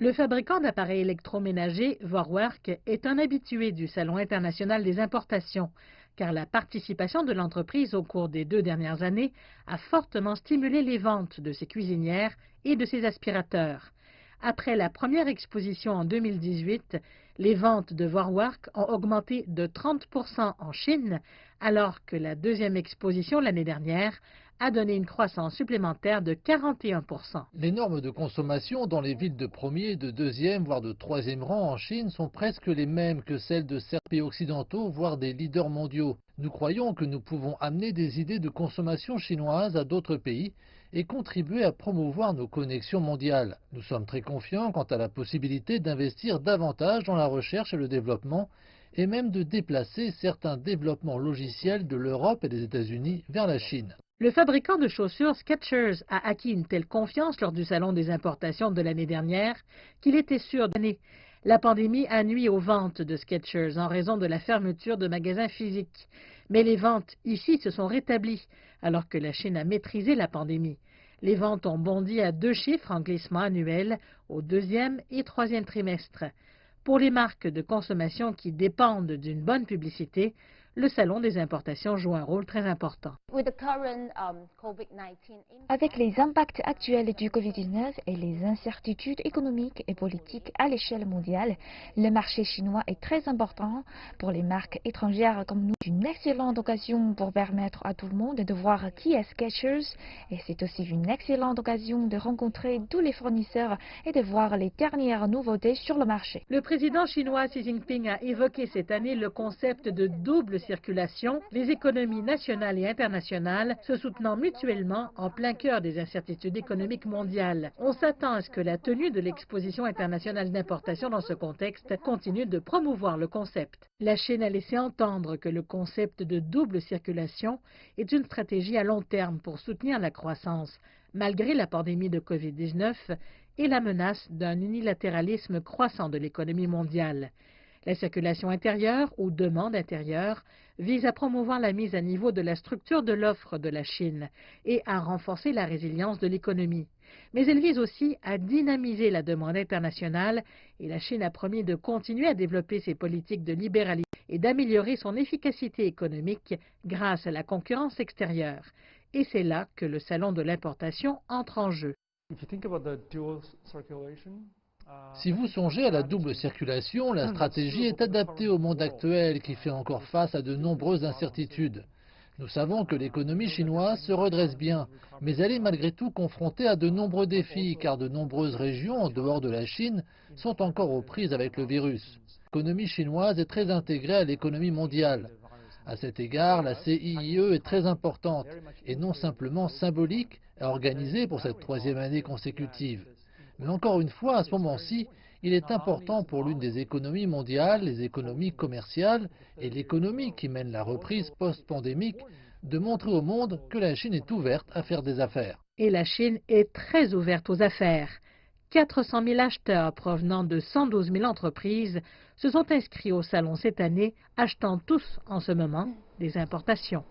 Le fabricant d'appareils électroménagers Vorwerk est un habitué du Salon international des importations, car la participation de l'entreprise au cours des 2 dernières années a fortement stimulé les ventes de ses cuisinières et de ses aspirateurs. Après la première exposition en 2018, les ventes de Vorwerk ont augmenté de 30% en Chine, alors que la deuxième exposition l'année dernière a donné une croissance supplémentaire de 41%. Les normes de consommation dans les villes de premier, de deuxième, voire de troisième rang en Chine sont presque les mêmes que celles de certains pays occidentaux, voire des leaders mondiaux. Nous croyons que nous pouvons amener des idées de consommation chinoise à d'autres pays et contribuer à promouvoir nos connexions mondiales. Nous sommes très confiants quant à la possibilité d'investir davantage dans la recherche et le développement et même de déplacer certains développements logiciels de l'Europe et des États-Unis vers la Chine. Le fabricant de chaussures Skechers a acquis une telle confiance lors du salon des importations de l'année dernière qu'il était sûr d'année. La pandémie a nui aux ventes de Skechers en raison de la fermeture de magasins physiques. Mais les ventes ici se sont rétablies alors que la Chine a maîtrisé la pandémie. Les ventes ont bondi à 2 chiffres en glissement annuel au 2e et 3e trimestre. Pour les marques de consommation qui dépendent d'une bonne publicité, le salon des importations joue un rôle très important. Avec les impacts actuels du Covid-19 et les incertitudes économiques et politiques à l'échelle mondiale, le marché chinois est très important pour les marques étrangères comme nous. C'est une excellente occasion pour permettre à tout le monde de voir qui est Skechers et c'est aussi une excellente occasion de rencontrer tous les fournisseurs et de voir les dernières nouveautés sur le marché. Le président chinois Xi Jinping a évoqué cette année le concept de double circulation, les économies nationales et internationales se soutenant mutuellement en plein cœur des incertitudes économiques mondiales. On s'attend à ce que la tenue de l'exposition internationale d'importation dans ce contexte continue de promouvoir le concept. La Chine a laissé entendre que le concept de double circulation est une stratégie à long terme pour soutenir la croissance, malgré la pandémie de Covid-19 et la menace d'un unilatéralisme croissant de l'économie mondiale. La circulation intérieure ou demande intérieure vise à promouvoir la mise à niveau de la structure de l'offre de la Chine et à renforcer la résilience de l'économie. Mais elle vise aussi à dynamiser la demande internationale et la Chine a promis de continuer à développer ses politiques de libéralisation et d'améliorer son efficacité économique grâce à la concurrence extérieure. Et c'est là que le salon de l'importation entre en jeu. Si vous songez à la double circulation, la stratégie est adaptée au monde actuel qui fait encore face à de nombreuses incertitudes. Nous savons que l'économie chinoise se redresse bien, mais elle est malgré tout confrontée à de nombreux défis car de nombreuses régions en dehors de la Chine sont encore aux prises avec le virus. L'économie chinoise est très intégrée à l'économie mondiale. À cet égard, la CIIE est très importante et non simplement symbolique et organisée pour cette 3e année consécutive. Mais encore une fois, à ce moment-ci, il est important pour l'une des économies mondiales, les économies commerciales et l'économie qui mène la reprise post-pandémique, de montrer au monde que la Chine est ouverte à faire des affaires. Et la Chine est très ouverte aux affaires. 400 000 acheteurs provenant de 112 000 entreprises se sont inscrits au salon cette année, achetant tous en ce moment des importations.